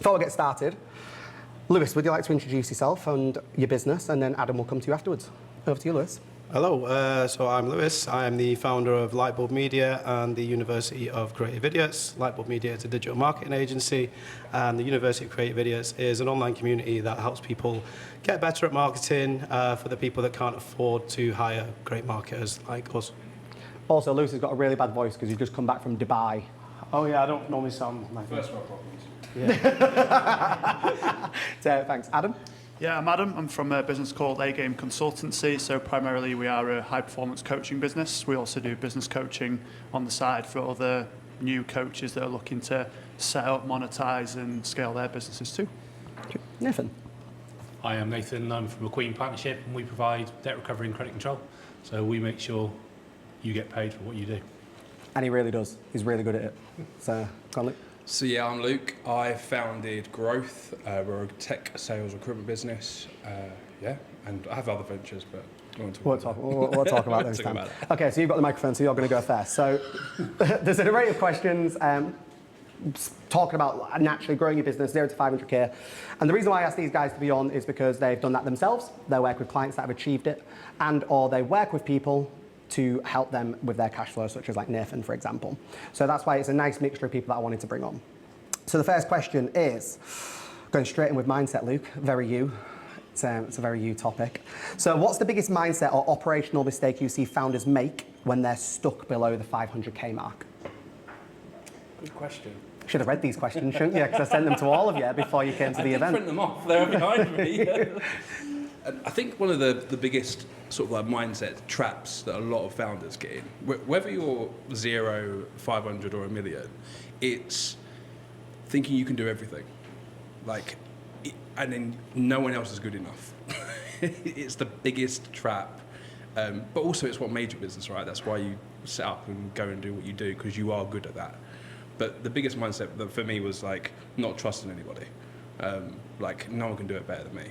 Before we get started, Lewis, would you like to introduce yourself and your business, and then Adam will come to you afterwards. Over to you, Lewis. Hello, so I'm Lewis. I am the founder of Lightbulb Media and the University of Creative Idiots. Lightbulb Media is a digital marketing agency, and the University of Creative Idiots is an online community that helps people get better at marketing for the people that can't afford to hire great marketers like us. Also, Lewis has got a really bad voice because he's just come back from Dubai. Oh yeah, I don't normally sound like First world problems. Yeah. So, thanks. Adam? Yeah, I'm Adam. I'm from a business called A-Game Consultancy. So primarily we are a high-performance coaching business. We also do business coaching on the side for other new coaches that are looking to set up, monetize and scale their businesses too. Nathan? Hi, I'm Nathan. I'm from McQueen Partnership and we provide debt recovery and credit control. So we make sure you get paid for what you do. And he really does. He's really good at it. So, go on, Luke. So yeah, I'm Luke. I founded Growth. We're a tech sales recruitment business. And I have other ventures, but we'll talk about those time. Okay, so you've got the microphone, so you're going to go first. So there's an array of questions talking about naturally growing your business 0 to 500k. And the reason why I asked these guys to be on is because they've done that themselves. They work with clients that have achieved it, and or they work with people to help them with their cash flow, such as like Nathan, for example. So that's why it's a nice mixture of people that I wanted to bring on. So the first question is, going straight in with mindset, Luke, very you. It's a very you topic. So what's the biggest mindset or operational mistake you see founders make when they're stuck below the 500k mark? Good question. Should have read these questions, shouldn't you? Because I sent them to all of you before you came to the event. I print them off, they're behind me. I think one of the biggest sort of like mindset traps that a lot of founders get in, whether you're 0, 500 or 1 million, it's thinking you can do everything. And then no one else is good enough. It's the biggest trap. But also it's what made your business, right? That's why you set up and go and do what you do, because you are good at that. But the biggest mindset that for me was like not trusting anybody. Like no one can do it better than me.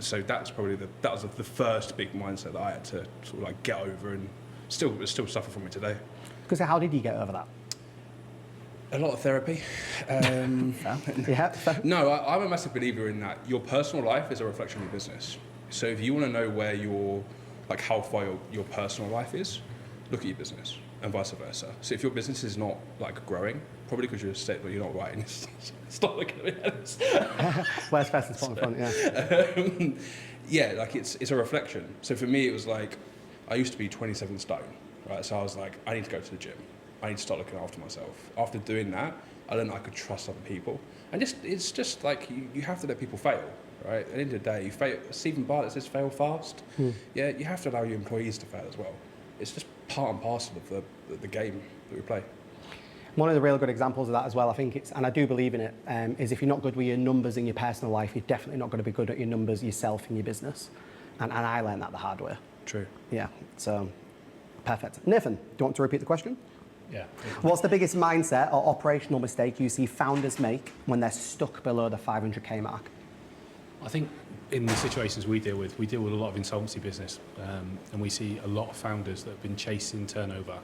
So that's probably that was the first big mindset that I had to sort of like get over, and still suffer from it today. Because how did you get over that? A lot of therapy. No, I'm a massive believer in that. Your personal life is a reflection of your business. So if you want to know where how far your personal life is, look at your business, and vice versa. So if your business is not like growing, probably because you're a state where you're not writing, it's not looking at me. Where's fast spot in front? Yeah. Yeah, like it's a reflection. So for me, it was like I used to be 27 stone, right? So I was like, I need to go to the gym. I need to start looking after myself. After doing that, I learned I could trust other people. And it's just like you have to let people fail, right? At the end of the day, you fail. Stephen Bartlett says fail fast. Yeah, you have to allow your employees to fail as well. It's just part and parcel of the game that we play. One of the real good examples of that as well, I think and I do believe in it, is if you're not good with your numbers in your personal life, you're definitely not going to be good at your numbers yourself in your business. And I learned that the hard way. True. Yeah, so perfect. Nathan, do you want to repeat the question? Yeah. What's the biggest mindset or operational mistake you see founders make when they're stuck below the 500k mark? I think in the situations we deal with a lot of insolvency business, and we see a lot of founders that have been chasing turnover,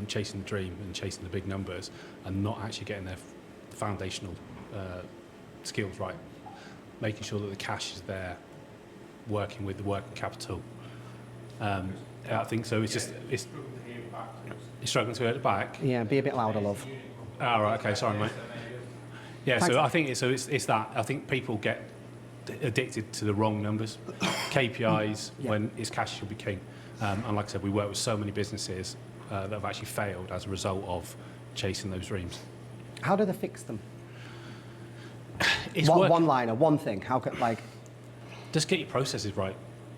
chasing the dream and chasing the big numbers, and not actually getting their foundational skills right, making sure that the cash is there, working with the working capital. I think so. You're struggling to hear at the back? Yeah, be a bit louder, love. Oh, right, okay, sorry, mate. Yeah, Thanks. so I think it's that. I think people get addicted to the wrong numbers, KPIs, when it's cash should be king. And like I said, we work with so many businesses that have actually failed as a result of chasing those dreams. How do they fix them? It's one liner, one thing. How could just get your processes right.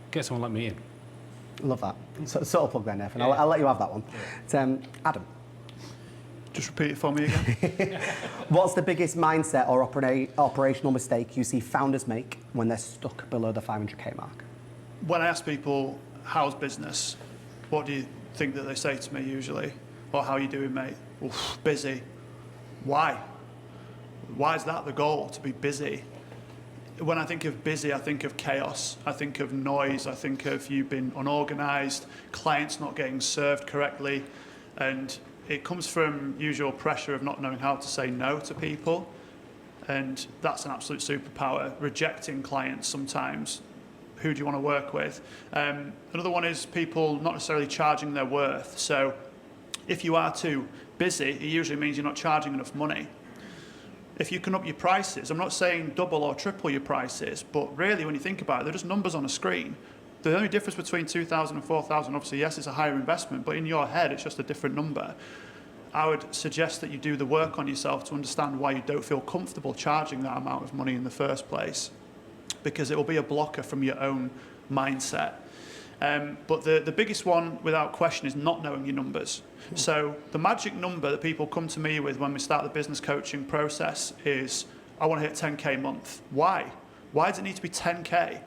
Get someone like me in. Love that. Sort of plug there, Nathan. I'll let you have that one. Adam. Just repeat it for me again. What's the biggest mindset or operational mistake you see founders make when they're stuck below the 500k mark? When I ask people, how's business? What do you think that they say to me usually? Or how are you doing, mate? Oof, busy. Why? Why is that the goal, to be busy? When I think of busy, I think of chaos. I think of noise. I think of you being unorganised, clients not getting served correctly. And it comes from usual pressure of not knowing how to say no to people. and that's an absolute superpower. Rejecting clients sometimes. Who do you want to work with? Another one is people not necessarily charging their worth. So if you are too busy, it usually means you're not charging enough money. If you can up your prices, I'm not saying double or triple your prices, but really when you think about it, they're just numbers on a screen. The only difference between 2,000 and 4,000, obviously, yes, it's a higher investment, but in your head, it's just a different number. I would suggest that you do the work on yourself to understand why you don't feel comfortable charging that amount of money in the first place, because it will be a blocker from your own mindset. But the biggest one, without question, is not knowing your numbers. So the magic number that people come to me with when we start the business coaching process is, I want to hit 10K a month. Why? Why does it need to be 10K?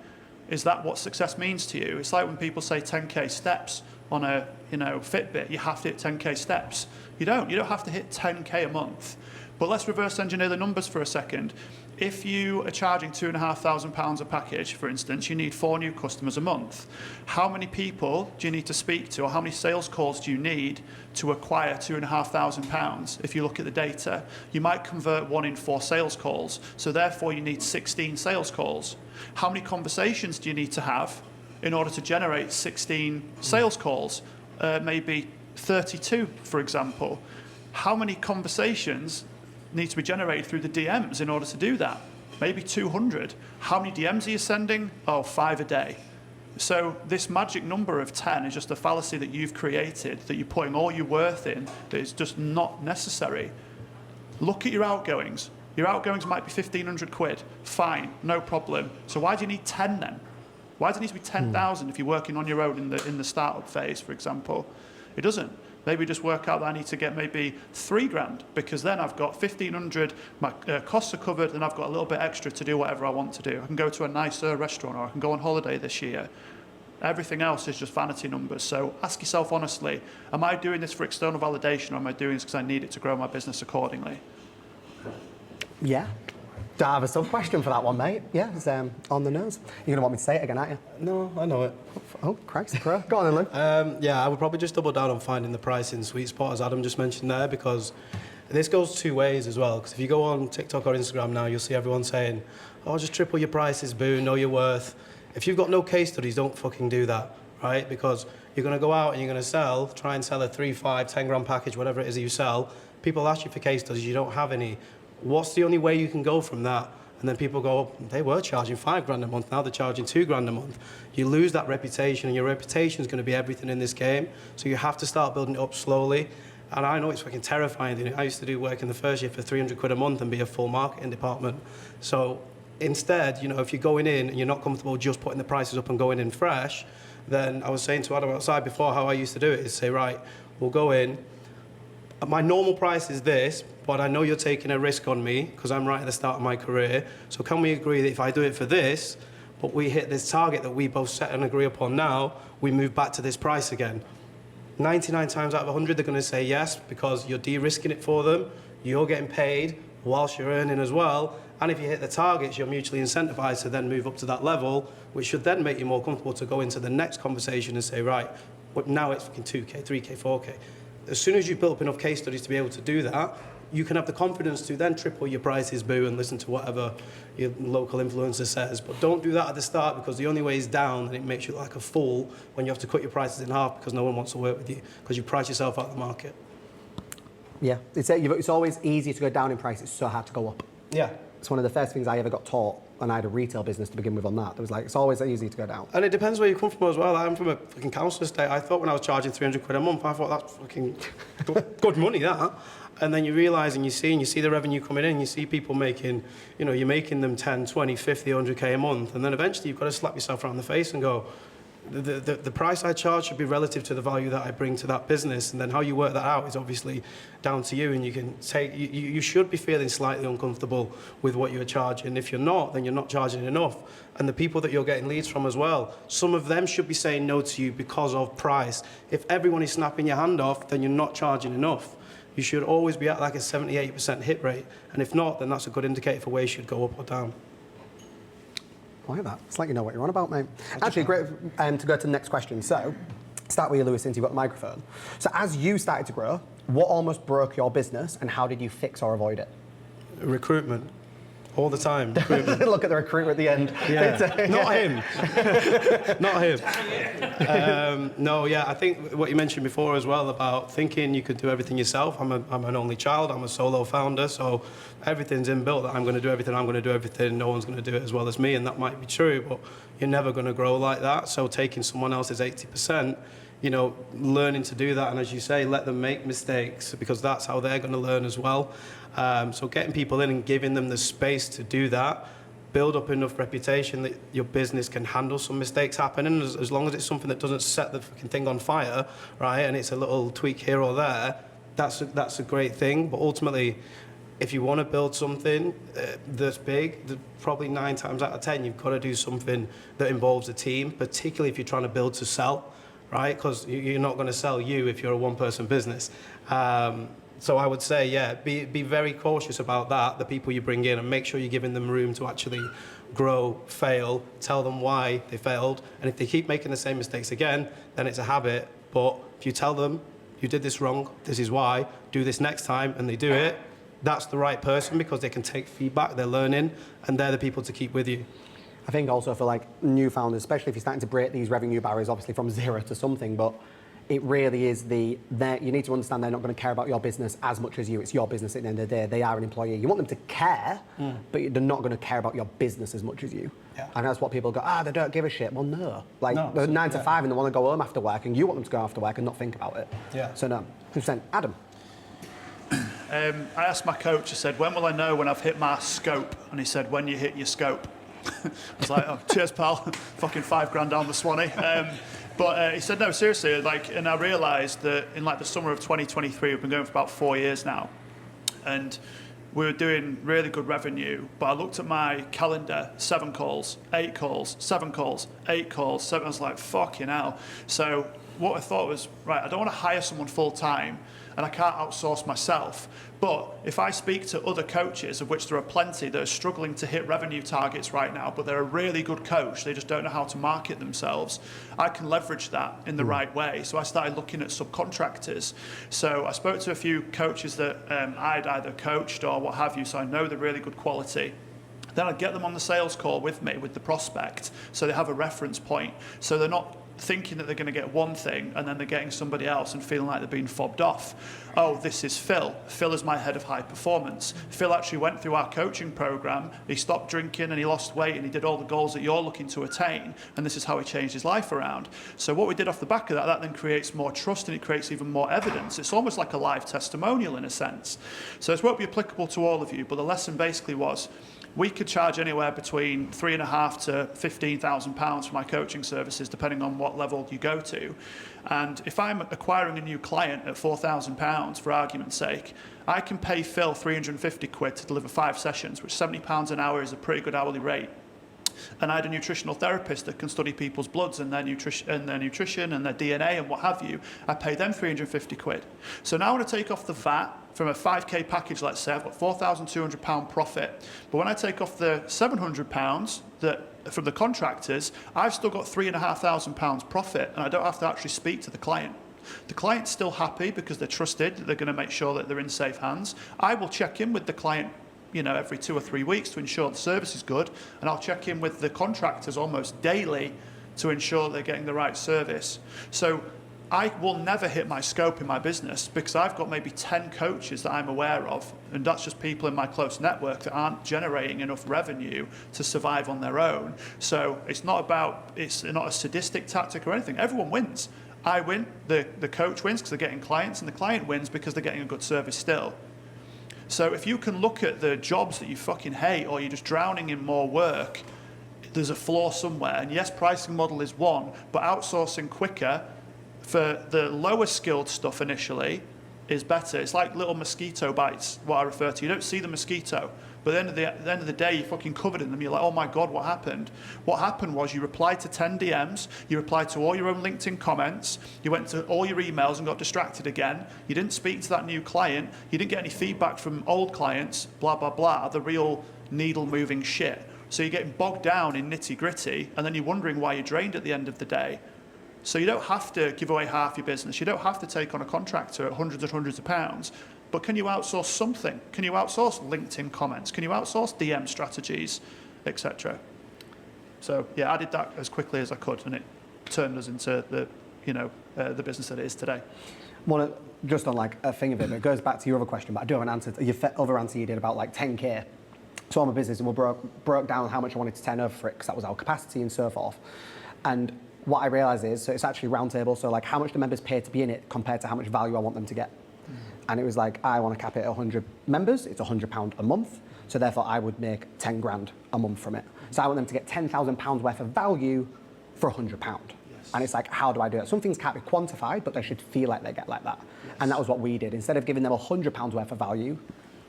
Is that what success means to you? It's like when people say 10K steps on a Fitbit, you have to hit 10K steps. You don't have to hit 10K a month. But let's reverse engineer the numbers for a second. If you are charging £2,500 a package, for instance, you need 4 new customers a month. How many people do you need to speak to, or how many sales calls do you need to acquire £2,500? If you look at the data, you might convert 1 in 4 sales calls, so therefore you need 16 sales calls. How many conversations do you need to have in order to generate 16 sales calls? Maybe 32, for example. How many conversations need to be generated through the DMs in order to do that? Maybe 200. How many DMs are you sending? 5 a day. So this magic number of 10 is just a fallacy that you've created, that you're putting all your worth in, that is just not necessary. Look at your outgoings. Your outgoings might be 1,500 quid. Fine, no problem. So why do you need 10 then? Why does it need to be 10,000 if you're working on your own in the startup phase, for example? It doesn't. Maybe just work out that I need to get maybe $3,000, because then I've got 1,500, my costs are covered, and I've got a little bit extra to do whatever I want to do. I can go to a nicer restaurant, or I can go on holiday this year. Everything else is just vanity numbers. So ask yourself honestly, am I doing this for external validation, or am I doing this because I need it to grow my business accordingly? Yeah. Do I have a sub-question for that one, mate? Yeah, it's on the nose. You're going to want me to say it again, aren't you? No, I know it. Oh, Christ, bro. Go on then, Lou. Yeah, I would probably just double down on finding the pricing sweet spot, as Adam just mentioned there, because this goes 2 ways as well. Because if you go on TikTok or Instagram now, you'll see everyone saying, oh, just triple your prices, boo, know your worth. If you've got no case studies, don't fucking do that, right? Because you're going to go out and you're going to try and sell a 3, 5, 10 grand package, whatever it is that you sell. People ask you for case studies, you don't have any. What's the only way you can go from that? And then people go, they were charging 5 grand a month, now they're charging 2 grand a month. You lose that reputation, and your reputation is going to be everything in this game. So you have to start building it up slowly. And I know it's fucking terrifying. I used to do work in the first year for 300 quid a month and be a full marketing department. So instead, if you're going in and you're not comfortable just putting the prices up and going in fresh, then I was saying to Adam outside before, how I used to do it is say, right, we'll go in. My normal price is this, but I know you're taking a risk on me because I'm right at the start of my career. So can we agree that if I do it for this, but we hit this target that we both set and agree upon now, we move back to this price again? 99 times out of 100, they're going to say yes, because you're de-risking it for them, you're getting paid whilst you're earning as well, and if you hit the targets, you're mutually incentivized to then move up to that level, which should then make you more comfortable to go into the next conversation and say, right, but now it's fucking 2K, 3K, 4K. As soon as you've built up enough case studies to be able to do that, you can have the confidence to then triple your prices, boo, and listen to whatever your local influencer says. But don't do that at the start, because the only way is down, and it makes you look like a fool when you have to cut your prices in half because no one wants to work with you because you price yourself out of the market. Yeah, it's always easy to go down in price. It's so hard to go up. Yeah. It's one of the first things I ever got taught, and I had a retail business to begin with on that. It was like, it's always easy to go down. And it depends where you come from as well. I'm from a fucking council estate. I thought when I was charging 300 quid a month, I thought that's fucking good money, that. And then you realise and you see the revenue coming in, you see people making, you're making them 10, 20, 50, 100k a month. And then eventually you've got to slap yourself around the face and go, the price I charge should be relative to the value that I bring to that business. And then how you work that out is obviously down to you. And you can take, you should be feeling slightly uncomfortable with what you're charging. If you're not, then you're not charging enough. And the people that you're getting leads from as well, some of them should be saying no to you because of price. If everyone is snapping your hand off, then you're not charging enough. You should always be at like a 70-80% hit rate. And if not, then that's a good indicator for where you should go up or down. I like that. It's like you know what you're on about, mate. Actually, great to go to the next question. So, start with you, Lewis, since you've got the microphone. So, as you started to grow, what almost broke your business, and how did you fix or avoid it? Recruitment. All the time. Look at the recruiter at the end. Yeah. Not him. Not him. No, yeah, I think what you mentioned before as well about thinking you could do everything yourself. I'm an only child. I'm a solo founder, so everything's inbuilt that I'm going to do everything. I'm going to do everything. No one's going to do it as well as me, and that might be true, but you're never going to grow like that. So taking someone else's 80%, you know, learning to do that, and as you say, let them make mistakes because that's how they're going to learn as well. So getting people in and giving them the space to do that, build up enough reputation that your business can handle some mistakes happening, as long as it's something that doesn't set the fucking thing on fire, right? And it's a little tweak here or there, that's a great thing. But ultimately, if you want to build something that's big, probably 9 times out of 10, you've got to do something that involves a team, particularly if you're trying to build to sell, right? Because you're not going to sell you if you're a one-person business. So I would say, yeah, be very cautious about that, the people you bring in, and make sure you're giving them room to actually grow, fail, tell them why they failed. And if they keep making the same mistakes again, then it's a habit. But if you tell them, you did this wrong, this is why, do this next time, and they do it, that's the right person because they can take feedback, they're learning, and they're the people to keep with you. I think also for like new founders, especially if you're starting to break these revenue barriers, obviously from 0 to something, but it really is you need to understand they're not going to care about your business as much as you. It's your business at the end of the day. They are an employee. You want them to care, but they're not going to care about your business as much as you. Yeah. And that's what people go, they don't give a shit. Well, no. Like, No, they're 9 to 5 and they want to go home after work, and you want them to go after work and not think about it. Yeah. So no, 100%. Adam. I asked my coach, I said, when will I know when I've hit my scope? And he said, when you hit your scope. I was like, oh, cheers, pal. Fucking $5,000 down the Swanee. But he said, no, seriously, like, and I realised that in like the summer of 2023, we've been going for about 4 years now, and we were doing really good revenue, but I looked at my calendar, 7 calls, 8 calls, 7 calls, 8 calls, 7, I was like, fucking hell. So what I thought was, right, I don't want to hire someone full time, and I can't outsource myself. But if I speak to other coaches, of which there are plenty that are struggling to hit revenue targets right now, but they're a really good coach, they just don't know how to market themselves, I can leverage that in the right way. So I started looking at subcontractors. So I spoke to a few coaches that I'd either coached or what have you, so I know they're really good quality. Then I'd get them on the sales call with me, with the prospect, so they have a reference point. So they're not thinking that they're going to get one thing and then they're getting somebody else and feeling like they're being fobbed off. Oh, this is Phil. Phil is my head of high performance. Phil actually went through our coaching program. He stopped drinking and he lost weight and he did all the goals that you're looking to attain. And this is how he changed his life around. So what we did off the back of that, that then creates more trust and it creates even more evidence. It's almost like a live testimonial in a sense. So this won't be applicable to all of you, but the lesson basically was, we could charge anywhere between £3,500 to £15,000 for my coaching services, depending on what level you go to. And if I'm acquiring a new client at £4,000, for argument's sake, I can pay Phil 350 quid to deliver 5 sessions, which £70 an hour is a pretty good hourly rate. And I had a nutritional therapist that can study people's bloods and their nutrition and their DNA and what have you. I pay them 350 quid. So now I want to take off the VAT from a 5k package, let's say, I've got £4,200 profit. But when I take off the £700 from the contractors, I've still got £3,500 profit, and I don't have to actually speak to the client. The client's still happy because they're trusted, they're going to make sure that they're in safe hands. I will check in with the client, every 2 or 3 weeks to ensure the service is good, and I'll check in with the contractors almost daily to ensure they're getting the right service. So I will never hit my scope in my business because I've got maybe 10 coaches that I'm aware of, and that's just people in my close network that aren't generating enough revenue to survive on their own. So it's not a sadistic tactic or anything. Everyone wins. I win, the coach wins because they're getting clients, and the client wins because they're getting a good service still. So if you can look at the jobs that you fucking hate, or you're just drowning in more work, there's a flaw somewhere. And yes, pricing model is one, but outsourcing quicker for the lower skilled stuff initially is better. It's like little mosquito bites, what I refer to. You don't see the mosquito, but at the end of the day, you're fucking covered in them. You're like, oh my God, what happened? What happened was you replied to 10 DMs, you replied to all your own LinkedIn comments, you went to all your emails and got distracted again. You didn't speak to that new client, you didn't get any feedback from old clients, blah, blah, blah, the real needle moving shit. So you're getting bogged down in nitty gritty, and then you're wondering why you're drained at the end of the day. So you don't have to give away half your business. You don't have to take on a contractor at hundreds and hundreds of pounds. but can you outsource something? Can you outsource LinkedIn comments? Can you outsource DM strategies, etc.? So yeah, I did that as quickly as I could, and it turned us into the, the business that it is today. Just on like a thing of it, but it goes back to your other question, but I do have an answer. Your other answer you did about like 10K. So I'm a business, and we broke down how much I wanted to turn over for it, because that was our capacity and so forth. And what I realised is, so it's actually Roundtable, so like how much the members pay to be in it compared to how much value I want them to get. And it was like, I want to cap it at 100 members, it's £100 a month, so therefore I would make 10 grand a month from it. So I want them to get £10,000 worth of value for £100. Yes. And it's like, how do I do it? Some things can't be quantified, but they should feel like they get like that. Yes. And that was what we did. Instead of giving them £100 worth of value,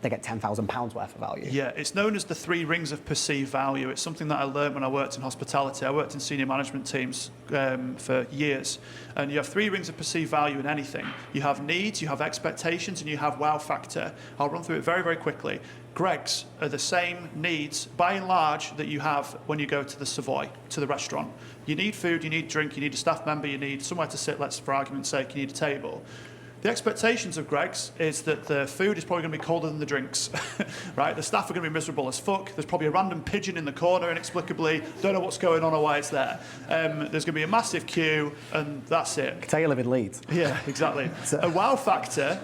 they get £10,000 worth of value. Yeah, it's known as the 3 rings of perceived value. It's something that I learned when I worked in hospitality. I worked in senior management teams for years. And you have 3 rings of perceived value in anything. You have needs, you have expectations, and you have wow factor. I'll run through it very, very quickly. Greggs are the same needs, by and large, that you have when you go to the Savoy, to the restaurant. You need food, you need drink, you need a staff member, you need somewhere to sit, for argument's sake, you need a table. The expectations of Greggs is that the food is probably going to be colder than the drinks, right? The staff are going to be miserable as fuck. There's probably a random pigeon in the corner inexplicably. Don't know what's going on or why it's there. There's going to be a massive queue, and that's it. I can tell you live in Leeds. Yeah, exactly. A wow factor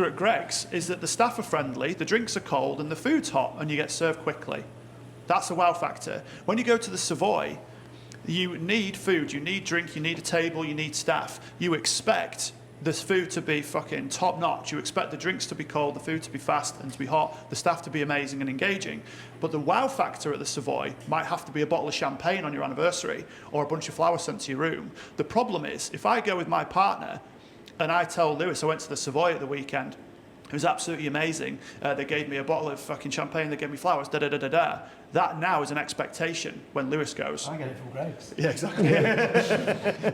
at Greggs is that the staff are friendly, the drinks are cold, and the food's hot, and you get served quickly. That's a wow factor. When you go to the Savoy, you need food, you need drink, you need a table, you need staff. You expect this food to be fucking top notch. You expect the drinks to be cold, the food to be fast and to be hot, the staff to be amazing and engaging. But the wow factor at the Savoy might have to be a bottle of champagne on your anniversary or a bunch of flowers sent to your room. The problem is, if I go with my partner and I tell Lewis I went to the Savoy at the weekend, it was absolutely amazing. They gave me a bottle of fucking champagne, they gave me flowers, da-da-da-da-da. That now is an expectation when Lewis goes. I get it from Greggs. Yeah, exactly.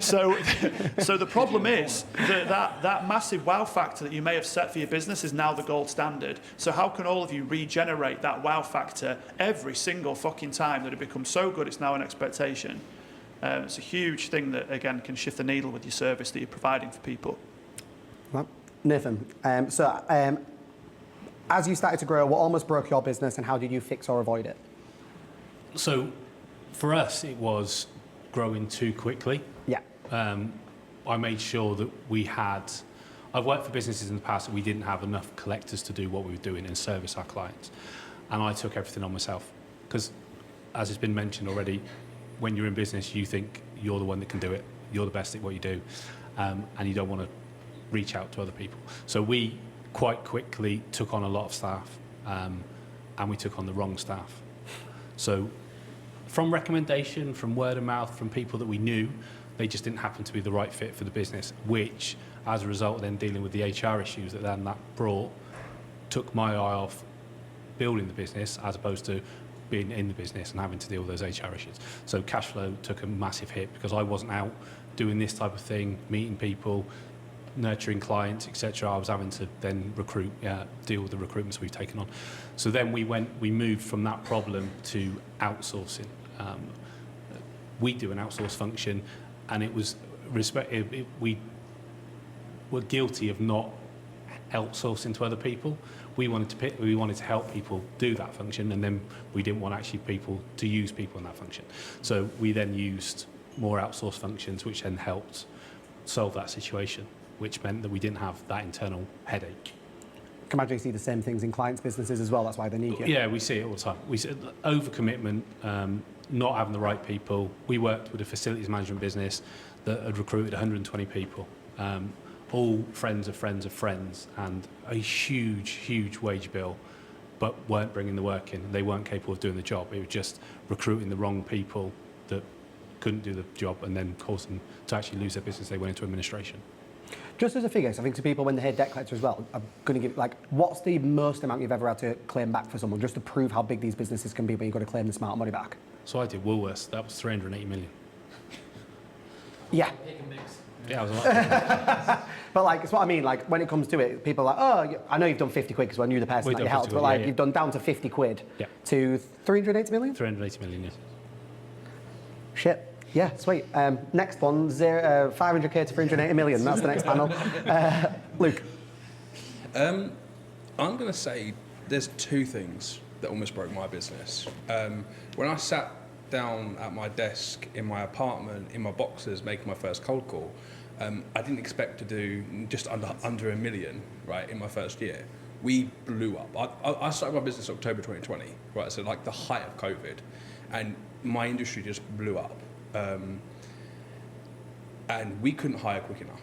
So the problem is that massive wow factor that you may have set for your business is now the gold standard. So how can all of you regenerate that wow factor every single fucking time that it becomes so good it's now an expectation? It's a huge thing that, again, can shift the needle with your service that you're providing for people. Well, Nathan, as you started to grow, what almost broke your business, and how did you fix or avoid it? So for us, it was growing too quickly. Yeah. I made sure that I've worked for businesses in the past that we didn't have enough collectors to do what we were doing and service our clients. And I took everything on myself. Because, as it's been mentioned already, when you're in business, you think you're the one that can do it. You're the best at what you do. And you don't want to reach out to other people. So we quite quickly took on a lot of staff, and we took on the wrong staff. So from recommendation, from word of mouth, from people that we knew, they just didn't happen to be the right fit for the business, which, as a result of then dealing with the HR issues that brought, took my eye off building the business as opposed to being in the business and having to deal with those HR issues. So cash flow took a massive hit because I wasn't out doing this type of thing, meeting people, nurturing clients, etc. I was having to then deal with the recruitments we've taken on. So then we moved from that problem to outsourcing. We do an outsource function, and it was we were guilty of not outsourcing to other people. We wanted to help people do that function, and then we didn't want actually people to use people in that function. So we then used more outsourced functions, which then helped solve that situation, which meant that we didn't have that internal headache. I can imagine you see the same things in clients' businesses as well. That's why they need you. Yeah, we see it all the time. We see overcommitment, not having the right people. We worked with a facilities management business that had recruited 120 people, all friends of friends of friends, and a huge, huge wage bill, but weren't bringing the work in. They weren't capable of doing the job. It was just recruiting the wrong people that couldn't do the job, and then caused them to actually lose their business. They went into administration. Just as a figure, so I think to people when they hear debt collector as well, I'm going to give, what's the most amount you've ever had to claim back for someone, just to prove how big these businesses can be when you've got to claim this amount of money back? So I did Woolworths. That was 380 million. Yeah. Yeah, I was like, But it's what I mean, when it comes to it, people are like, oh, I know you've done 50 quid because I knew the person that you helped, but you've done down to 50 quid to 380 million? 380 million, yes. Shit. Yeah, sweet. Next one, 500k to 380 million. That's the next panel. Luke. I'm going to say there's two things that almost broke my business. When I sat down at my desk in my apartment, in my boxers, making my first cold call, I didn't expect to do just under $1 million, right, in my first year. We blew up. I started my business October 2020, right, so like the height of COVID, and my industry just blew up. And we couldn't hire quick enough.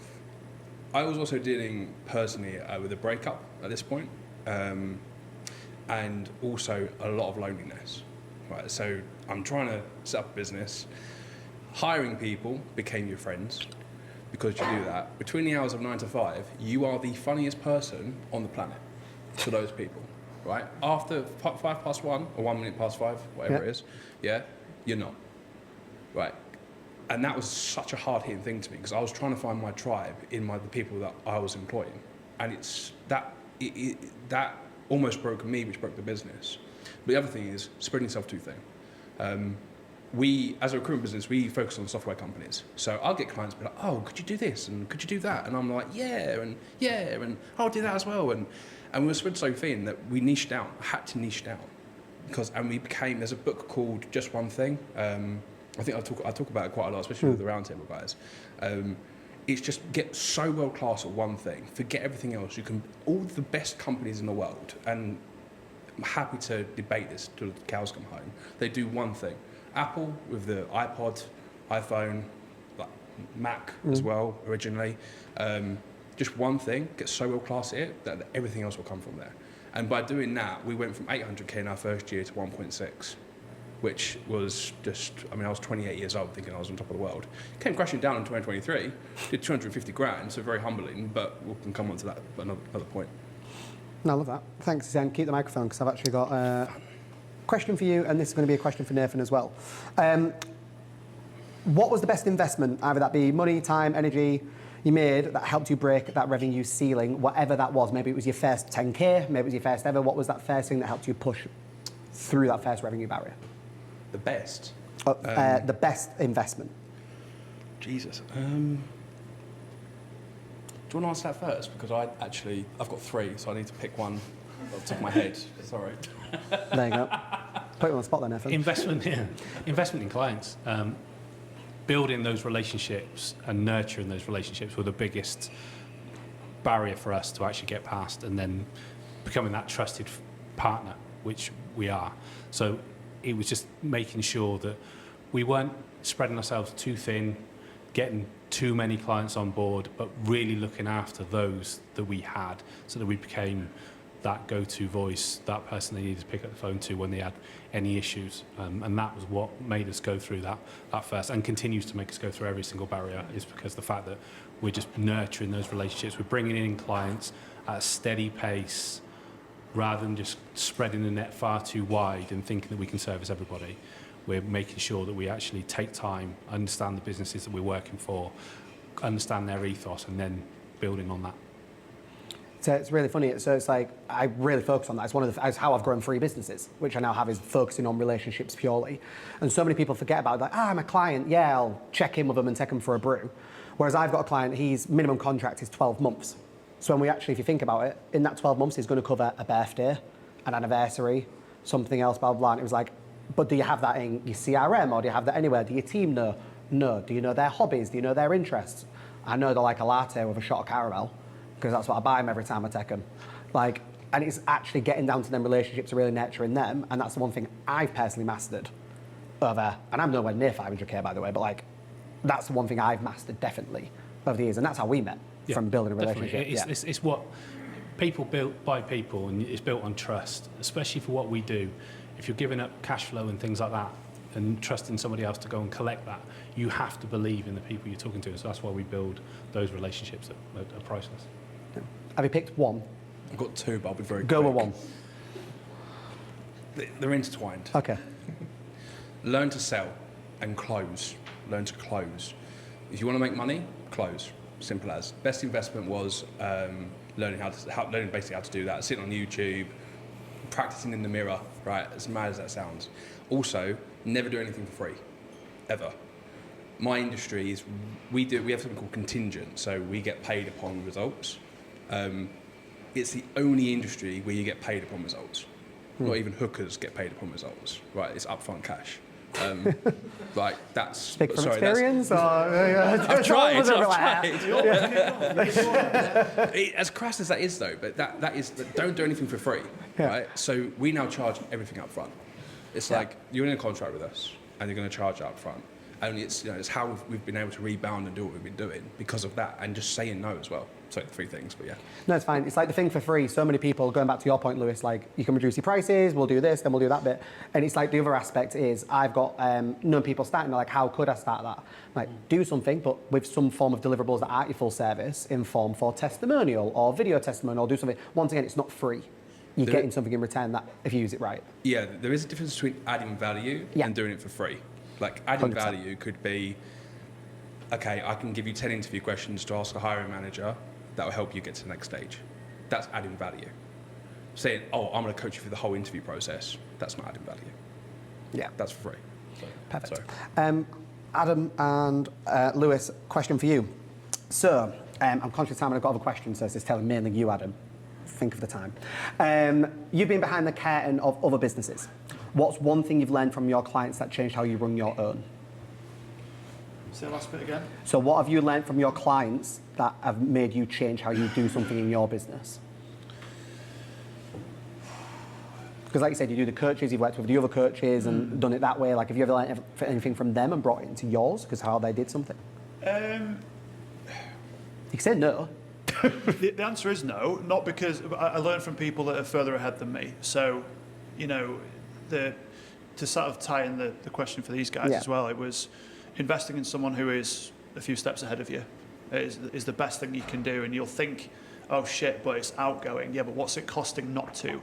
I was also dealing personally with a breakup at this point, and also a lot of loneliness. Right, so I'm trying to set up a business. Hiring people became your friends because you do that. Between the hours of 9 to 5, you are the funniest person on the planet to those people. Right? After 1:05 or 1 minute past 5, whatever it is, you're not. Right? And that was such a hard-hitting thing to me because I was trying to find my tribe in the people that I was employing, and that almost broke me, which broke the business. But the other thing is spreading yourself too thin. We, as a recruitment business, we focus on software companies. So I'll get clients be like, "Oh, could you do this and could you do that?" And I'm like, "Yeah, and I'll do that as well." And we were spread so thin that we niched down. I had to niche down and we became. There's a book called Just One Thing. I think I talk about it quite a lot, especially with the Roundtable guys. It's just get so world class at one thing, forget everything else. You can all the best companies in the world, and I'm happy to debate this till the cows come home. They do one thing. Apple with the iPod, iPhone, like Mac as well originally. Just one thing, get so world class at it that everything else will come from there. And by doing that, we went from 800k in our first year to 1.6. Which was just, I was 28 years old thinking I was on top of the world. Came crashing down in 2023, did 250 grand, so very humbling, but we can come on to that at another point. No, I love that. Thanks, Zen. Keep the microphone, because I've actually got a question for you, and this is going to be a question for Nathan as well. What was the best investment, either that be money, time, energy, you made that helped you break that revenue ceiling, whatever that was? Maybe it was your first 10k, maybe it was your first ever. What was that first thing that helped you push through that first revenue barrier? The best? The best investment. Jesus. Do you want to answer that first? Because I've got 3, so I need to pick one off the top of my head. Sorry. There you go. Put you on the spot then, Nathan. Investment in clients. Building those relationships and nurturing those relationships were the biggest barrier for us to actually get past, and then becoming that trusted partner, which we are. So it was just making sure that we weren't spreading ourselves too thin, getting too many clients on board, but really looking after those that we had, so that we became that go-to voice, that person they needed to pick up the phone to when they had any issues. And that was what made us go through that first, and continues to make us go through every single barrier, is because the fact that we're just nurturing those relationships. We're bringing in clients at a steady pace, rather than just spreading the net far too wide and thinking that we can service everybody. We're making sure that we actually take time, understand the businesses that we're working for, understand their ethos, and then building on that. So it's really funny. So it's like, I really focus on that. It's how I've grown 3 businesses, which I now have, is focusing on relationships purely. And so many people forget about it, like, I'm a client, yeah, I'll check in with them and take them for a brew. Whereas I've got a client, his minimum contract is 12 months. So when we actually, if you think about it, in that 12 months, he's going to cover a birthday, an anniversary, something else, blah, blah, blah. And it was like, but do you have that in your CRM, or do you have that anywhere? Do your team know? No. Do you know their hobbies? Do you know their interests? I know they like a latte with a shot of caramel, because that's what I buy them every time I take them. Like, and it's actually getting down to them relationships, really nurturing them. And that's the one thing I've personally mastered over, and I'm nowhere near 500k, by the way, but like, that's the one thing I've mastered definitely over the years. And that's how we met. From building a relationship. It's what people built by people, and it's built on trust, especially for what we do. If you're giving up cash flow and things like that and trusting somebody else to go and collect that, you have to believe in the people you're talking to. So that's why we build those relationships that are priceless. Yeah. Have you picked one? I've got 2, but I'll be very Go quick. with one. They're intertwined. Okay. Learn to sell and close. Learn to close. If you want to make money, close. Simple as. Best investment was learning basically how to do that. Sitting on YouTube, practicing in the mirror, right? As mad as that sounds. Also, never do anything for free, ever. My industry is we have something called contingent, so we get paid upon results. it's the only industry where you get paid upon results. Not even hookers get paid upon results, right? It's upfront cash. Like that's. Speak from sorry, experience? I've tried. As crass as that is, though, but that is don't do anything for free, right? So we now charge everything up front. It's like you're in a contract with us, and you're going to charge up front. And it's it's how we've been able to rebound and do what we've been doing because of that, and just saying no as well. So 3 things, but yeah. No, it's fine. It's like the thing for free. So many people, going back to your point, Lewis, like you can reduce your prices, we'll do this, then we'll do that bit. And it's like the other aspect is I've got known people starting, they're like, how could I start that? Like do something, but with some form of deliverables that aren't your full service in form for testimonial or video testimonial, or do something. Once again, it's not free. You're getting something in return that if you use it right. Yeah, there is a difference between adding value and doing it for free. Like adding 100%. value could be, okay, I can give you 10 interview questions to ask a hiring manager that will help you get to the next stage. That's adding value. Saying, oh, I'm going to coach you through the whole interview process, that's not adding value. Yeah. That's for free. So, Perfect. sorry. Adam and Lewis, question for you. So, I'm conscious of time and I've got other questions, so this is telling mainly you, Adam. Think of the time. You've been behind the curtain of other businesses. What's one thing you've learned from your clients that changed how you run your own? Say the last bit again. So what have you learned from your clients that have made you change how you do something in your business? Because like you said, you do the coaches, you've worked with the other coaches and done it that way. Like, have you ever learned anything from them and brought it into yours because how they did something? You can say no. The answer is no, not because I learned from people that are further ahead than me. So, to sort of tie in the question for these guys as well, it was investing in someone who is a few steps ahead of you is the best thing you can do. And you'll think, oh shit, but it's outgoing. Yeah, but what's it costing not to?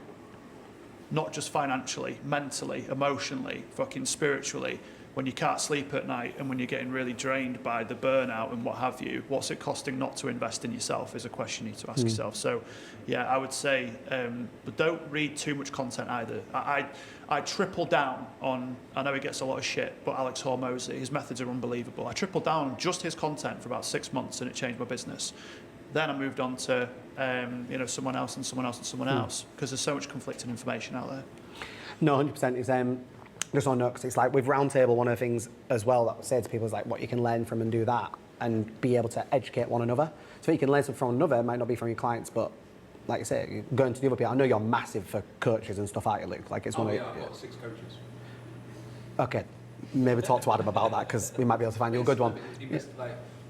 Not just financially, mentally, emotionally, fucking spiritually. When you can't sleep at night and when you're getting really drained by the burnout and what have you, what's it costing not to invest in yourself is a question you need to ask yourself. So, yeah, I would say, but don't read too much content either. I triple down on, I know he gets a lot of shit, but Alex Hormozy, his methods are unbelievable. I tripled down on just his content for about 6 months and it changed my business. Then I moved on to, someone else and someone else and someone else because there's so much conflicting information out there. No, 100%. It's just on note, because it's like with Roundtable, one of the things as well that I say to people is like what you can learn from and do that and be able to educate one another. So you can learn something from another, it might not be from your clients, but like you say, going to the other people. I know you're massive for coaches and stuff, aren't you, Luke? Like it's one of I've got 6 coaches. Okay, maybe talk to Adam about that because we might be able to find you a good one.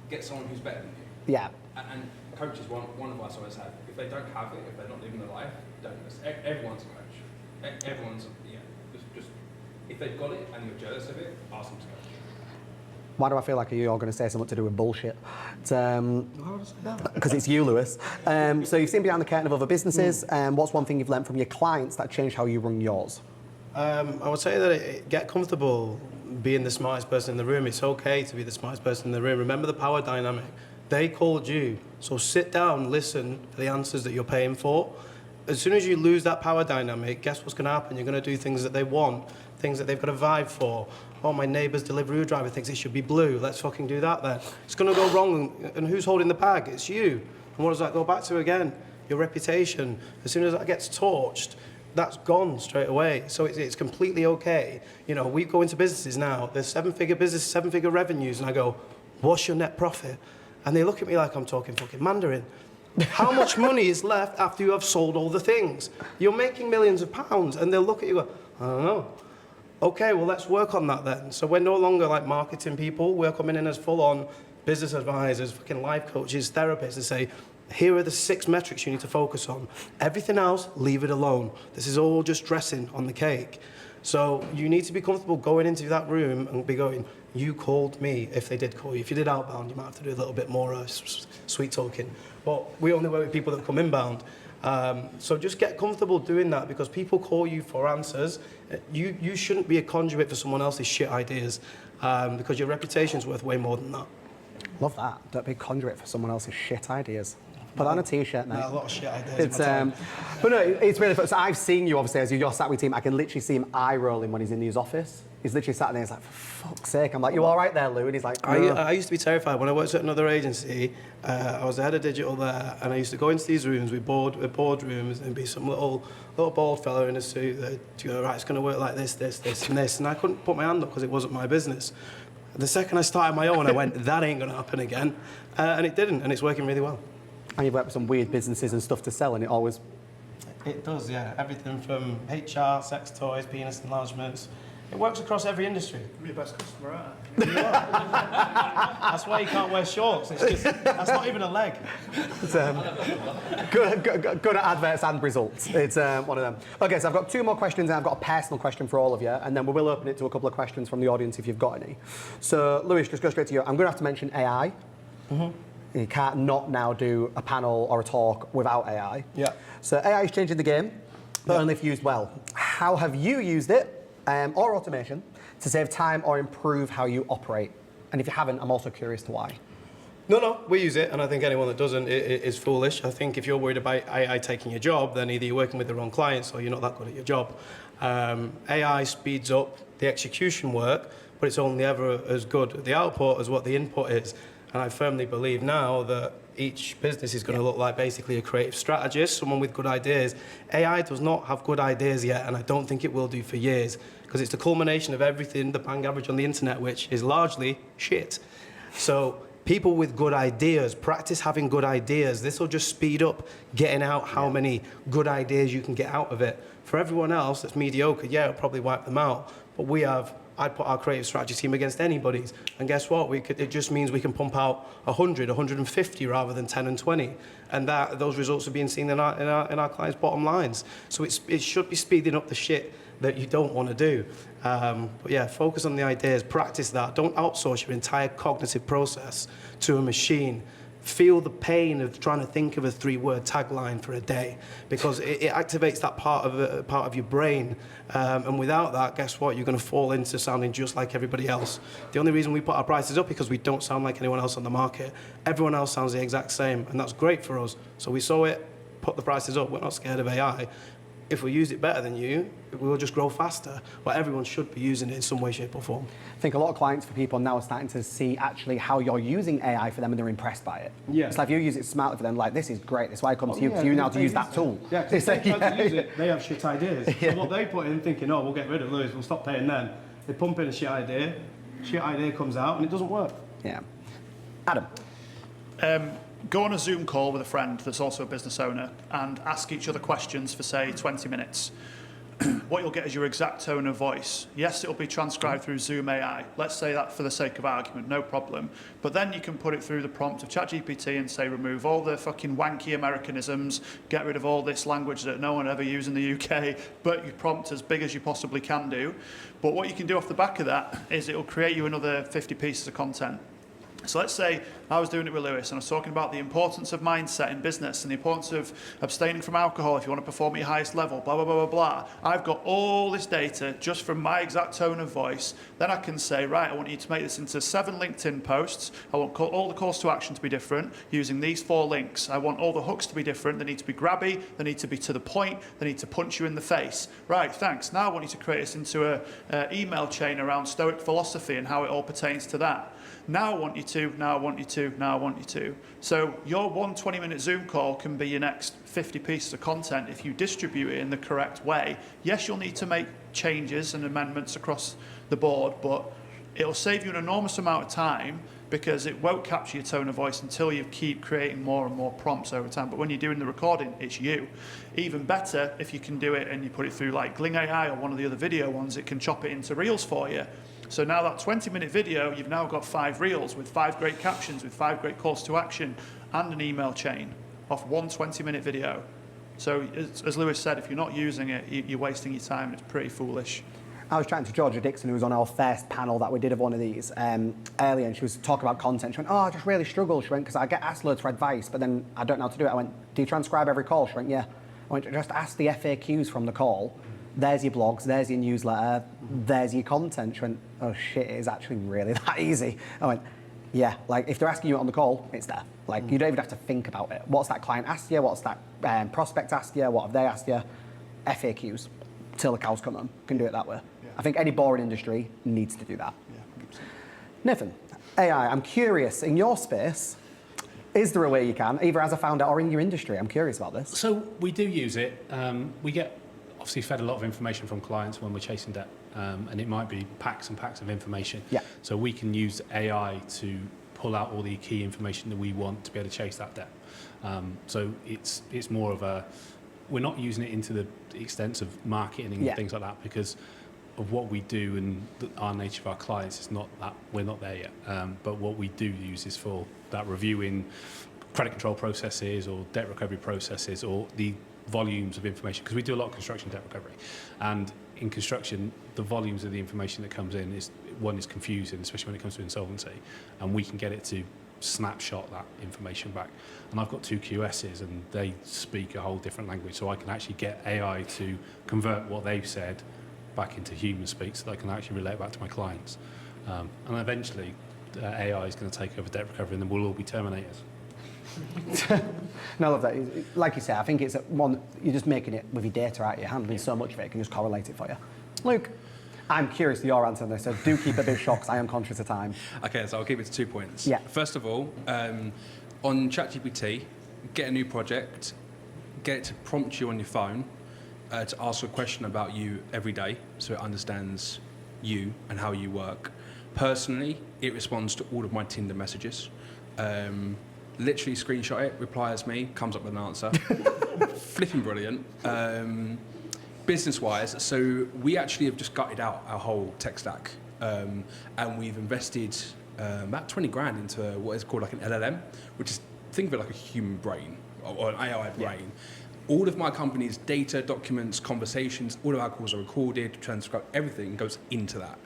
Get someone who's better than you. Yeah. And coaches, one advice I always have, if they don't have it, if they're not living their life, don't listen. Everyone's a coach. Everyone's, just if they've got it and you're jealous of it, ask them to coach. Why do I feel like you're going to say something to do with bullshit? Because it's you, Lewis. So you've seen behind the curtain of other businesses. What's one thing you've learned from your clients that changed how you run yours? I would say that get comfortable being the smartest person in the room. It's okay to be the smartest person in the room. Remember the power dynamic. They called you, so sit down, listen to the answers that you're paying for. As soon as you lose that power dynamic, guess what's going to happen? You're going to do things that they want, things that they've got a vibe for. Oh, my neighbour's Deliveroo driver thinks it should be blue. Let's fucking do that then. It's going to go wrong, and who's holding the bag? It's you. And what does that go back to again? Your reputation. As soon as that gets torched, that's gone straight away. So it's completely okay. We go into businesses now. There's 7-figure businesses, 7-figure revenues, and I go, what's your net profit? And they look at me like I'm talking fucking Mandarin. How much money is left after you have sold all the things? You're making millions of pounds, and they'll look at you and go, I don't know. Okay, well, let's work on that then. So we're no longer like marketing people. We're coming in as full-on business advisors, fucking life coaches, therapists, and say, here are the 6 metrics you need to focus on. Everything else, leave it alone. This is all just dressing on the cake. So you need to be comfortable going into that room and be going, you called me, if they did call you. If you did outbound, you might have to do a little bit more sweet talking. But we only work with people that come inbound. So just get comfortable doing that because people call you for answers. You shouldn't be a conduit for someone else's shit ideas because your reputation's worth way more than that. Love that. Don't be a conduit for someone else's shit ideas. Put on a t-shirt, mate. A lot of shit ideas. It's, but no, it's really fun. So I've seen you, obviously, as you're sat with your team. I can literally see him eye rolling when he's in his office. He's literally sat there and he's like, for fuck's sake. I'm like, you all right there, Lou? And he's like, no. I used to be terrified. When I worked at another agency, I was the head of digital there, and I used to go into these rooms with boardrooms and be some little bald fella in a suit that, right, it's going to work like this, and this. And I couldn't put my hand up because it wasn't my business. The second I started my own, I went, that ain't going to happen again. And it didn't, and it's working really well. And you've worked with some weird businesses and stuff to sell, and it always... It does, yeah. Everything from HR, sex toys, penis enlargements. It works across every industry. I'm your best customer, aren't I? You are. That's why you can't wear shorts. It's just, that's not even a leg. It's, good at adverts and results. It's one of them. Okay, so I've got 2 more questions, and I've got a personal question for all of you, and then we will open it to a couple of questions from the audience if you've got any. So, Lewis, just go straight to you. I'm going to have to mention AI. Mm-hmm. You can't not now do a panel or a talk without AI. Yeah. So AI is changing the game, but only if used well. How have you used it, or automation, to save time or improve how you operate? And if you haven't, I'm also curious to why. No, we use it, and I think anyone that doesn't is foolish. I think if you're worried about AI taking your job, then either you're working with the wrong clients or you're not that good at your job. AI speeds up the execution work, but it's only ever as good at the output as what the input is. And I firmly believe now that each business is going to look like basically a creative strategist, someone with good ideas. AI does not have good ideas yet, and I don't think it will do for years, because it's the culmination of everything, the bang average on the internet, which is largely shit. So people with good ideas, practice having good ideas. This will just speed up getting out how many good ideas you can get out of it. For everyone else that's mediocre, yeah, it'll probably wipe them out. But I'd put our creative strategy team against anybody's. And guess what? It just means we can pump out 100, 150 rather than 10 and 20. And those results are being seen in our clients' bottom lines. So it should be speeding up the shit that you don't want to do. But yeah, focus on the ideas, practice that. Don't outsource your entire cognitive process to a machine. Feel the pain of trying to think of a 3-word tagline for a day, because it activates that part of your brain. And without that, guess what? You're going to fall into sounding just like everybody else. The only reason we put our prices up is because we don't sound like anyone else on the market. Everyone else sounds the exact same, and that's great for us. So we saw it, put the prices up. We're not scared of AI. If we use it better than you, we will just grow faster. But everyone should be using it in some way, shape, or form. I think a lot of clients for people now are starting to see actually how you're using AI for them, and they're impressed by it. Yeah. It's like if you use it smartly for them, like, this is great. That's why I come to you, for you now to use that tool. Yeah, because they try to use it, they have shit ideas. Yeah. So what they put in thinking, oh, we'll get rid of Lewis, we'll stop paying them. They pump in a shit idea comes out, and it doesn't work. Yeah. Adam. Go on a Zoom call with a friend that's also a business owner and ask each other questions for, say, 20 minutes. What you'll get is your exact tone of voice. Yes, it'll be transcribed through Zoom AI. Let's say that for the sake of argument, no problem. But then you can put it through the prompt of ChatGPT and say, remove all the fucking wanky Americanisms, get rid of all this language that no one ever used in the UK, but you prompt as big as you possibly can do. But what you can do off the back of that is it'll create you another 50 pieces of content. So let's say I was doing it with Lewis and I was talking about the importance of mindset in business and the importance of abstaining from alcohol if you want to perform at your highest level, blah, blah, blah, blah, blah. I've got all this data just from my exact tone of voice. Then I can say, right, I want you to make this into 7 LinkedIn posts. I want all the calls to action to be different using these 4 links. I want all the hooks to be different. They need to be grabby. They need to be to the point. They need to punch you in the face. Right, thanks. Now I want you to create this into an email chain around Stoic philosophy and how it all pertains to that. Now I want you to, now I want you to, now I want you to. So your 1 20-minute Zoom call can be your next 50 pieces of content if you distribute it in the correct way. Yes, you'll need to make changes and amendments across the board, but it'll save you an enormous amount of time because it won't capture your tone of voice until you keep creating more and more prompts over time. But when you're doing the recording, it's you. Even better, if you can do it and you put it through like Gling AI or one of the other video ones, it can chop it into reels for you. So now that 20-minute video, you've now got 5 reels with 5 great captions, with 5 great calls to action, and an email chain off 1 20-minute video. So as Lewis said, if you're not using it, you're wasting your time. It's pretty foolish. I was chatting to Georgia Dixon, who was on our first panel that we did of one of these earlier, and she was talking about content. She went, oh, I just really struggle. She went, because I get asked loads for advice, but then I don't know how to do it. I went, do you transcribe every call? She went, yeah. I went, just ask the FAQs from the call. There's your blogs, there's your newsletter, there's your content. She went, oh shit, it is actually really that easy. I went, Yeah, like if they're asking you on the call, it's there. Like you don't even have to think about it. What's that client asked you? What's that prospect asked you? What have they asked you? FAQs, till the cows come home. Can do it that way. Yeah. I think any boring industry needs to do that. Yeah, 100%. Nathan, AI, I'm curious, in your space, is there a way you can, either as a founder or in your industry? I'm curious about this. So we do use it. We get obviously fed a lot of information from clients when we're chasing debt, and it might be packs and packs of information. Yeah. So we can use AI to pull out all the key information that we want to be able to chase that debt. So it's more of a, we're not using it into the extent of marketing and things like that because of what we do and our nature of our clients. It's not that, we're not there yet. But what we do use is for that reviewing credit control processes or debt recovery processes or the volumes of information, because we do a lot of construction debt recovery. And in construction, the volumes of the information that comes in is confusing, especially when it comes to insolvency. And we can get it to snapshot that information back. And I've got 2 QSs and they speak a whole different language. So I can actually get AI to convert what they've said back into human speak so that I can actually relate back to my clients. And eventually, AI is going to take over debt recovery and then we'll all be Terminators. No, I love that. Like you say, I think it's one, you're just making it with your data out, you're handling so much of it, it can just correlate it for you. Luke, I'm curious to your answer on this, so do keep it a bit short because I am conscious of time. Okay, so I'll keep it to 2 points. Yeah. First of all, on ChatGPT, get a new project, get it to prompt you on your phone to ask a question about you every day so it understands you and how you work. Personally, it responds to all of my Tinder messages. Literally screenshot it, reply as me, comes up with an answer. Flipping brilliant. Business-wise, so we actually have just gutted out our whole tech stack, and we've invested about 20 grand into what is called like an LLM, which is, think of it like a human brain or an AI brain. All of my company's data, documents, conversations, all of our calls are recorded, transcribed, everything goes into that.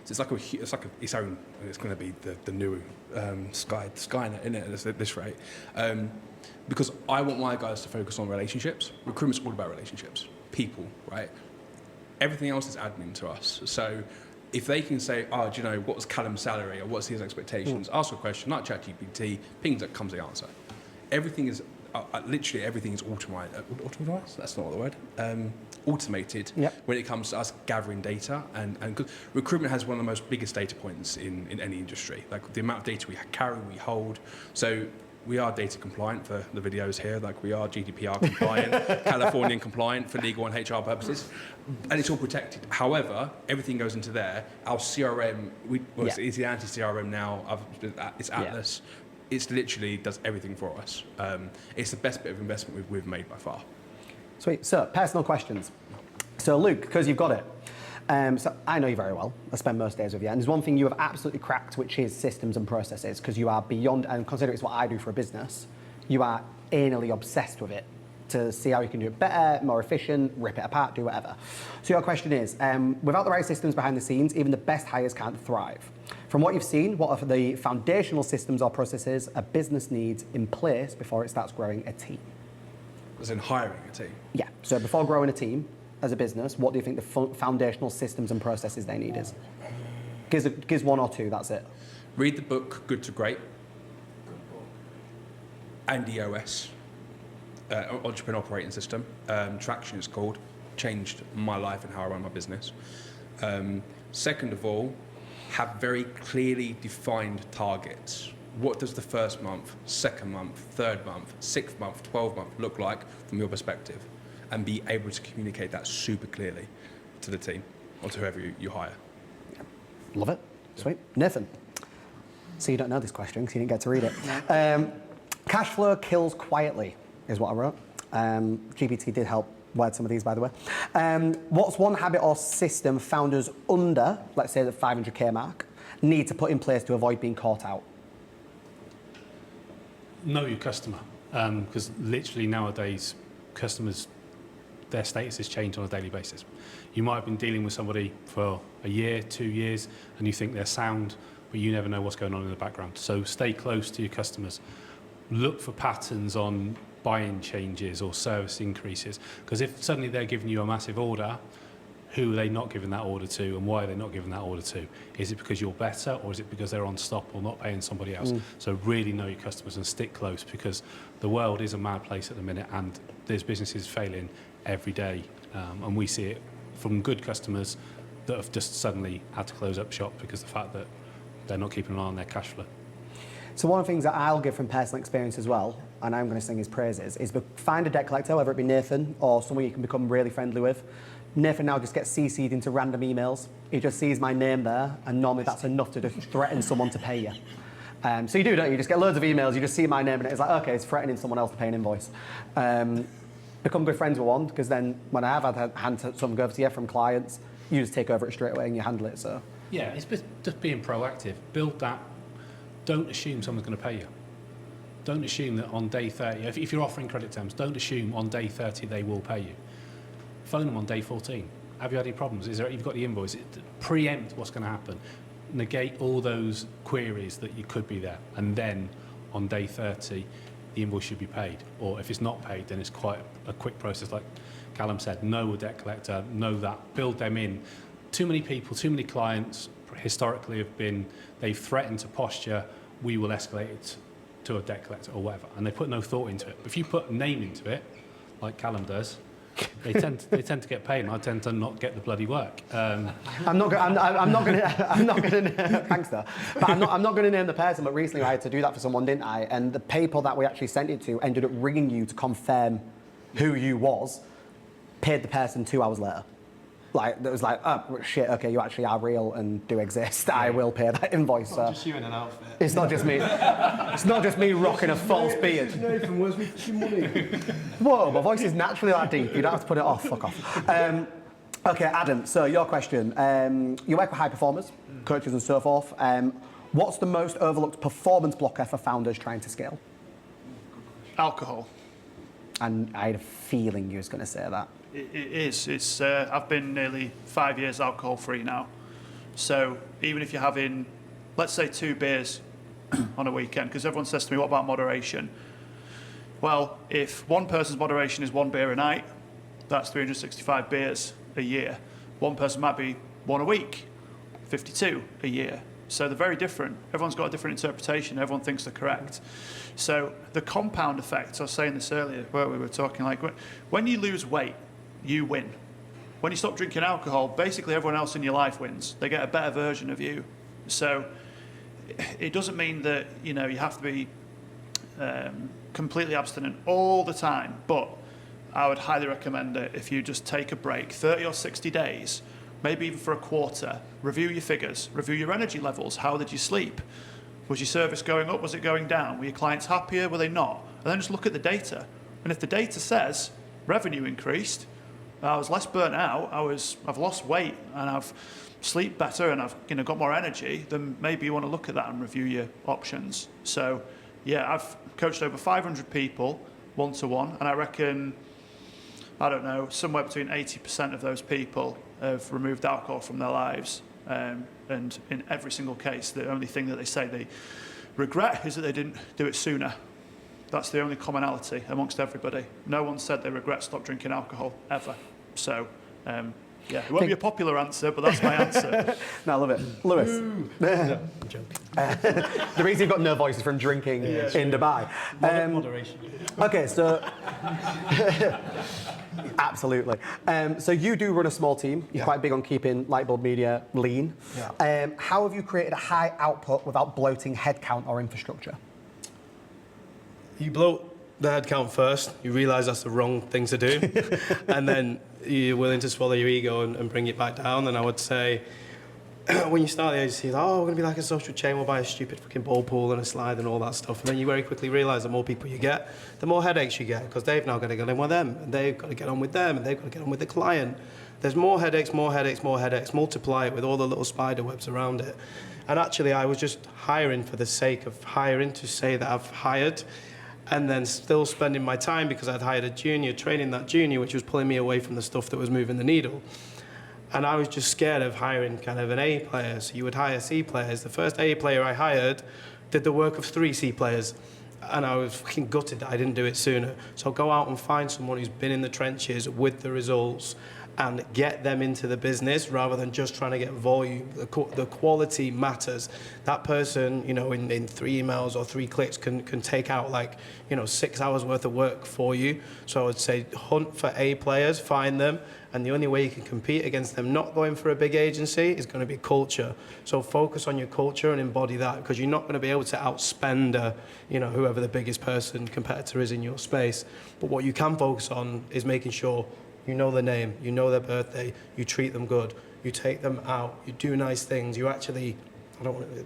So it's like its own, it's going to be the new Skynet, isn't it, at this rate? Because I want my guys to focus on relationships. Recruitment's all about relationships, people, right? Everything else is admin to us. So if they can say, oh, do you know, what's Callum's salary or what's his expectations? Ask a question, like ChatGPT, pings, that comes the answer. Everything is, literally everything is automated. That's not the word. Automated when it comes to us gathering data, and cause recruitment has one of the most biggest data points in any industry. Like the amount of data we carry, we hold. So we are data compliant for the videos here. Like we are GDPR compliant, Californian compliant for legal and HR purposes, and it's all protected. However, everything goes into there. Our CRM, it's the anti-CRM now. It's Atlas. It literally does everything for us. It's the best bit of investment we've made by far. Sweet. So, personal questions. So, Luke, because you've got it, so I know you very well. I spend most days with you. And there's one thing you have absolutely cracked, which is systems and processes, because you are beyond, and consider it's what I do for a business, you are anally obsessed with it to see how you can do it better, more efficient, rip it apart, do whatever. So your question is, without the right systems behind the scenes, even the best hires can't thrive. From what you've seen, what are the foundational systems or processes a business needs in place before it starts growing a team? As in hiring a team? Yeah, so before growing a team as a business, what do you think the foundational systems and processes they need is? Gives 1 or 2, that's it. Read the book, Good to Great, and EOS, Entrepreneur Operating System. Traction is called. Changed my life and how I run my business. Second of all, have very clearly defined targets. What does the first month, second month, third month, 6th month, 12th month look like from your perspective? And be able to communicate that super clearly to the team or to whoever you hire. Love it. Sweet. Nathan, so you don't know this question because you didn't get to read it. Cash flow kills quietly is what I wrote. GPT did help word some of these, by the way. What's one habit or system founders under, let's say the 500K mark, need to put in place to avoid being caught out? Know your customer, because literally nowadays, customers, their status has changed on a daily basis. You might have been dealing with somebody for a year, 2 years, and you think they're sound, but you never know what's going on in the background. So stay close to your customers. Look for patterns on buying changes or service increases, because if suddenly they're giving you a massive order, who are they not giving that order to and why are they not giving that order to? Is it because you're better or is it because they're on stop or not paying somebody else? So really know your customers and stick close, because the world is a mad place at the minute and there's businesses failing every day. And we see it from good customers that have just suddenly had to close up shop because of the fact that they're not keeping an eye on their cash flow. So one of the things that I'll give from personal experience as well, and I'm going to sing his praises, is find a debt collector, whether it be Nathan or someone you can become really friendly with. Nathan now just gets CC'd into random emails. He just sees my name there, and normally that's enough to just threaten someone to pay you. So you do, don't you? You just get loads of emails, you just see my name, and it's like, okay, it's threatening someone else to pay an invoice. Become good friends with one, because then when I have had hand something go over to you from clients, you just take over it straight away and you handle it. So Yeah, it's just being proactive. Build that. Don't assume someone's going to pay you. Don't assume that on day 30, if you're offering credit terms, don't assume on day 30 they will pay you. Phone them on day 14. Have you had any problems? You've got the invoice. Preempt what's going to happen. Negate all those queries that you could be there. And then on day 30, the invoice should be paid. Or if it's not paid, then it's quite a quick process. Like Callum said, know a debt collector, know that, build them in. Too many people, too many clients historically they've threatened to posture, we will escalate it to a debt collector or whatever, and they put no thought into it. If you put a name into it, like Callum does, they tend to get paid, and I tend to not get the bloody work. I'm not going to. Thanks, though. But I'm not going to name the person. But recently, I had to do that for someone, didn't I? And the PayPal that we actually sent it to ended up ringing you to confirm who you was. Paid the person 2 hours later. Like, it was like, oh shit, okay, you actually are real and do exist. I will pay that invoice. Not just you in an outfit. It's not just me. It's not just me rocking a false beard. Nathan, where's me money? Whoa, my voice is naturally that deep. You don't have to put it off. Fuck off. Okay, Adam. So your question. You work with high performers, coaches, and so forth. What's the most overlooked performance blocker for founders trying to scale? Alcohol. And I had a feeling you was going to say that. It is. I've been nearly 5 years alcohol-free now. So even if you're having, let's say, 2 beers on a weekend, because everyone says to me, what about moderation? Well, if one person's moderation is 1 beer a night, that's 365 beers a year. One person might be 1 a week, 52 a year. So they're very different. Everyone's got a different interpretation. Everyone thinks they're correct. So the compound effect, I was saying this earlier, where we were talking, like when you lose weight, you win. When you stop drinking alcohol, basically everyone else in your life wins. They get a better version of you. So it doesn't mean that you have to be completely abstinent all the time, but I would highly recommend it if you just take a break, 30 or 60 days, maybe even for a quarter. Review your figures, review your energy levels. How did you sleep? Was your service going up? Was it going down? Were your clients happier? Were they not? And then just look at the data. And if the data says revenue increased, I was less burnt out, I've lost weight, and I've slept better, and I've got more energy, then maybe you want to look at that and review your options. So, yeah, I've coached over 500 people one-to-one, and I reckon, I don't know, somewhere between 80% of those people have removed alcohol from their lives. And in every single case, the only thing that they say they regret is that they didn't do it sooner. That's the only commonality amongst everybody. No one said they regret stop drinking alcohol, ever. So, yeah, it won't be a popular answer, but that's my answer. No, I love it. Lewis. No, I'm joking. The reason you've got no voice is from drinking in Dubai. Moderation. Okay, so... Absolutely. So you do run a small team. You're quite big on keeping Lightbulb Media lean. Yeah. How have you created a high output without bloating headcount or infrastructure? You bloat the headcount first, you realise that's the wrong thing to do, and then you're willing to swallow your ego and bring it back down. And I would say, when you start the agency, we're going to be like a social chain, we'll buy a stupid fucking ball pool and a slide and all that stuff. And then you very quickly realise the more people you get, the more headaches you get, because they've now got to get in with them, and they've got to get on with them, and they've got to get on with the client. There's more headaches, multiply it with all the little spider webs around it. And actually, I was just hiring for the sake of hiring, to say that I've hired, and then still spending my time, because I'd hired a junior, training that junior, which was pulling me away from the stuff that was moving the needle. And I was just scared of hiring kind of an A player. So you would hire C players. The first A player I hired did the work of 3 C players. And I was fucking gutted that I didn't do it sooner. So go out and find someone who's been in the trenches with the results and get them into the business rather than just trying to get volume. The quality matters. That person, you know, in 3 emails or 3 clicks can take out like, you know, 6 hours worth of work for you. So I would say hunt for A players, find them, and the only way you can compete against them not going for a big agency is going to be culture. So focus on your culture and embody that, because you're not going to be able to outspend, you know, whoever the biggest competitor is in your space. But what you can focus on is making sure you know their name, you know their birthday, you treat them good, you take them out, you do nice things, you actually,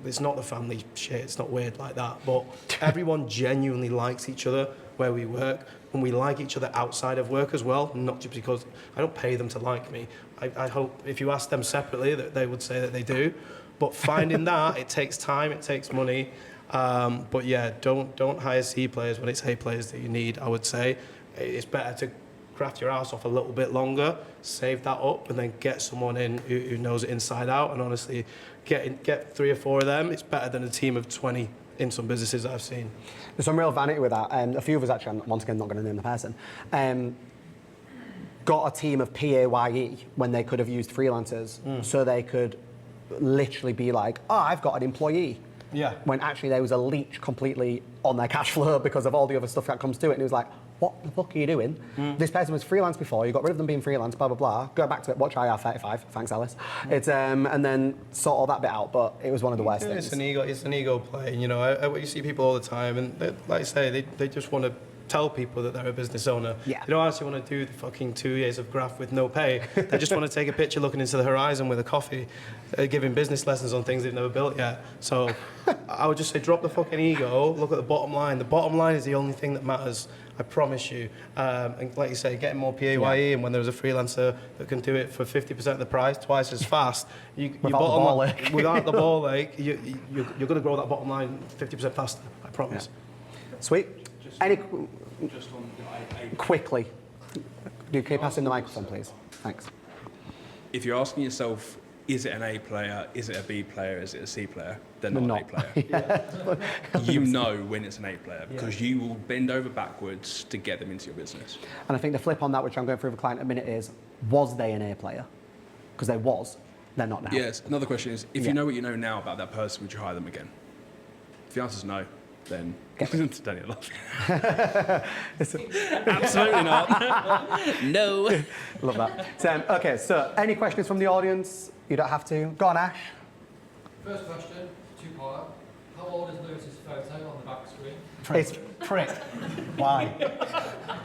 it's not the family shit, it's not weird like that, but everyone genuinely likes each other where we work, and we like each other outside of work as well, not just because I don't pay them to like me. I hope if you ask them separately that they would say that they do, but finding that, it takes time, it takes money, but yeah, don't hire C players when it's A players that you need, I would say. It's better to craft your ass off a little bit longer, save that up, and then get someone in who knows it inside out, and honestly, get 3 or 4 of them. It's better than a team of 20 in some businesses that I've seen. There's some real vanity with that. A few of us, actually, I'm once again not going to name the person, got a team of PAYE when they could have used freelancers, so they could literally be like, oh, I've got an employee. Yeah. When actually there was a leech completely on their cash flow because of all the other stuff that comes to it. And it was like, what the fuck are you doing? This person was freelance before, you got rid of them being freelance, blah, blah, blah. Go back to it, watch IR35, thanks Alice. It's, and then sort all that bit out, but it was one of the worst things. It's an ego play, you know, you see people all the time, and like I say, they just want to tell people that they're a business owner. Yeah. They don't actually want to do the fucking 2 years of graft with no pay. They just want to take a picture looking into the horizon with a coffee, giving business lessons on things they've never built yet. So I would just say drop the fucking ego, look at the bottom line. The bottom line is the only thing that matters, I promise you. And like you say, getting more PAYE, and when there's a freelancer that can do it for 50% of the price, twice as fast, without the ball ache. Without the ball ache, you're going to grow that bottom line 50% faster, I promise. Yeah. Sweet. Quickly. Do you pass in the microphone, please? Thanks. If you're asking yourself, is it an A player, is it a B player, is it a C player, they're not an A player. You know when it's an A player because you will bend over backwards to get them into your business. And I think the flip on that, which I'm going through with a client in a minute, is, was they an A player? Because they was, they're not now. Yes, another question is, if you know what you know now about that person, would you hire them again? If the answer is no, then Daniel lost. Absolutely not. No. Love that. Okay, so any questions from the audience? You don't have to. Go on, Ash. First question, 2-parter. How old is Lewis's photo on the back screen? It's prick. Why?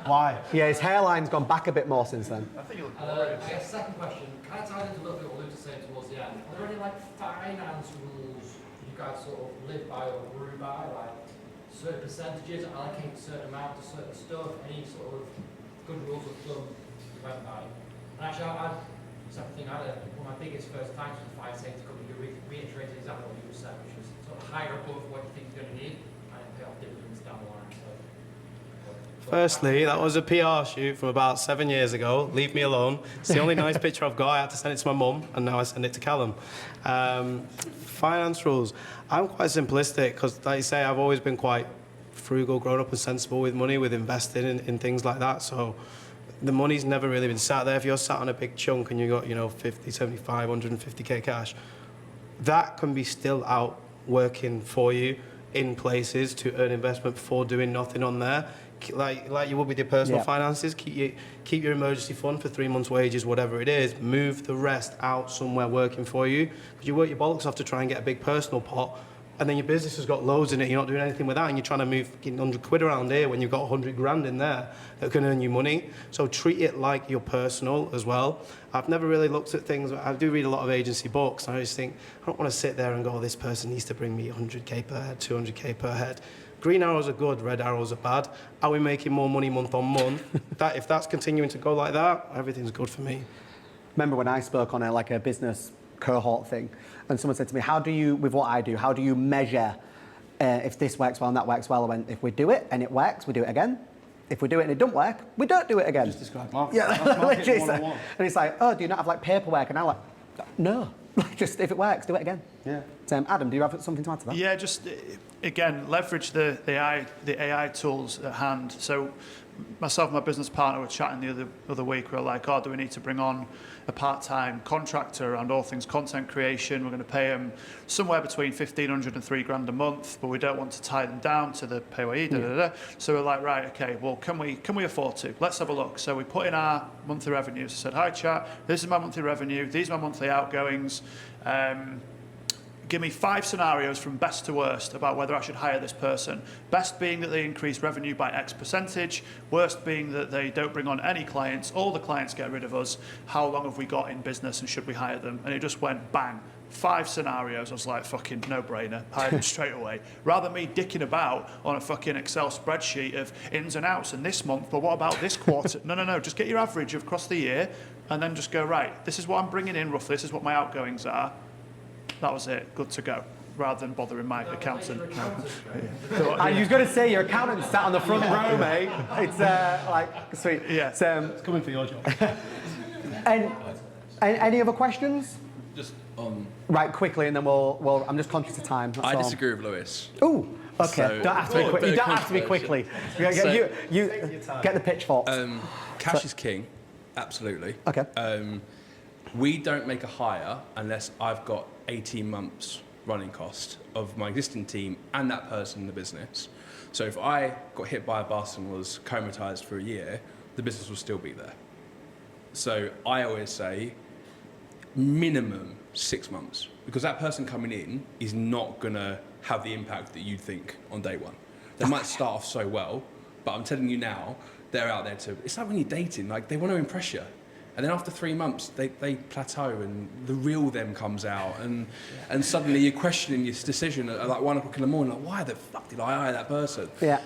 Why? Yeah, his hairline's gone back a bit more since then. I think you look I guess second question, kind of ties into a little bit what Lewis was saying towards the end. Are there any like finance rules you guys sort of live by or grew by, like certain percentages, allocate a certain amount to certain stuff, any sort of good rules of thumb you went by? And actually, separate thing, one of my biggest first times with the fire safety company, you reiterated exactly what you just said, which was sort of higher above what you think you're going to need, and it pay off dividends down the line. Firstly, that was a PR shoot from about 7 years ago. Leave me alone. It's the only nice picture I've got. I had to send it to my mum, and now I send it to Callum. Finance rules. I'm quite simplistic because, like you say, I've always been quite frugal, grown up and sensible with money, with investing in things like that. So the money's never really been sat there. If you're sat on a big chunk and you got, 50, 75, 150k cash, that can be still out working for you in places to earn investment before doing nothing on there. Like you would with your personal finances, keep your emergency fund for 3 months' wages, whatever it is. Move the rest out somewhere working for you, because you work your bollocks off to try and get a big personal pot, and then your business has got loads in it. You're not doing anything with that, and you're trying to move 100 quid around here when you've got 100 grand in there that can earn you money. So treat it like your personal as well. I've never really looked at things. I do read a lot of agency books, and I just think I don't want to sit there and go, oh, this person needs to bring me 100k per head, 200k per head. Green arrows are good, red arrows are bad. Are we making more money month on month? If that's continuing to go like that, everything's good for me. Remember when I spoke on a business cohort thing, and someone said to me, how do you, with what I do, how do you measure if this works well and that works well? I went, if we do it and it works, we do it again. If we do it and it don't work, we don't do it again. Just describe marketing. Yeah, literally. And it's like, oh, do you not have paperwork? And I'm like, no. Just if it works, do it again. Yeah. Adam, do you have something to add to that? Yeah, just again, leverage the AI tools at hand. So myself and my business partner were chatting the other week. We were like, oh, do we need to bring on a part-time contractor around all things content creation? We're going to pay them somewhere between $1,500 and $3,000 a month, but we don't want to tie them down to the PAYE. So we're like, right, okay, well, can we afford to? Let's have a look. So we put in our monthly revenues. I said, hi, chat, this is my monthly revenue. These are my monthly outgoings. Give me 5 scenarios from best to worst about whether I should hire this person. Best being that they increase revenue by X percentage. Worst being that they don't bring on any clients. All the clients get rid of us. How long have we got in business and should we hire them? And it just went bang. 5 scenarios. I was like, fucking no-brainer. Hire them straight away. Rather than me dicking about on a fucking Excel spreadsheet of ins and outs and this month, but what about this quarter? No. Just get your average across the year and then just go, right, this is what I'm bringing in roughly. This is what my outgoings are. That was it, good to go, rather than bothering my accountant. I was going to say, your accountant sat on the front row, mate. It's like, sweet. Yeah. It's coming for your job. And any other questions? Just on... Right, quickly, and then we'll I'm just conscious of time. I disagree with Lewis. Ooh, okay. So- Don't have to be quick. You don't have to be quickly. You get the pitchforks. Cash is king, absolutely. Okay. We don't make a hire unless I've got 18 months running cost of my existing team and that person in the business. So if I got hit by a bus and was comatized for a year, the business will still be there. So I always say minimum 6 months, because that person coming in is not going to have the impact that you'd think on day one. They might start off so well, but I'm telling you now, they're out there to... It's like when you're dating, like they want to impress you. And then after 3 months, they plateau and the real them comes out. And suddenly you're questioning your decision at like 1 o'clock in the morning, like, why the fuck did I hire that person? Yeah.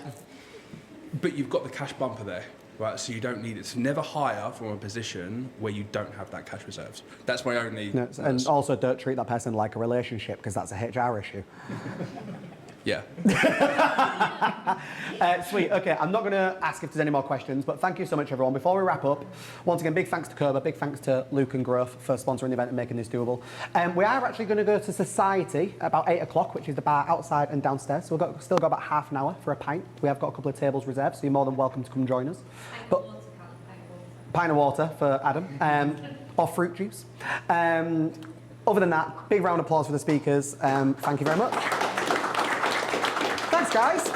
But you've got the cash bumper there, right? So you don't need it. So never hire from a position where you don't have that cash reserves. That's my only... No, and also don't treat that person like a relationship, because that's a HR issue. Yeah. Sweet, okay, I'm not going to ask if there's any more questions, but thank you so much, everyone. Before we wrap up, once again, big thanks to Koba, big thanks to Luke and Growth for sponsoring the event and making this doable. We are actually going to go to Society about 8 o'clock, which is the bar outside and downstairs, so we've still got about half an hour for a pint. We have got a couple of tables reserved, so you're more than welcome to come join us. Pint of water for Adam, or fruit juice. Other than that, big round of applause for the speakers. Thank you very much. Thanks, guys.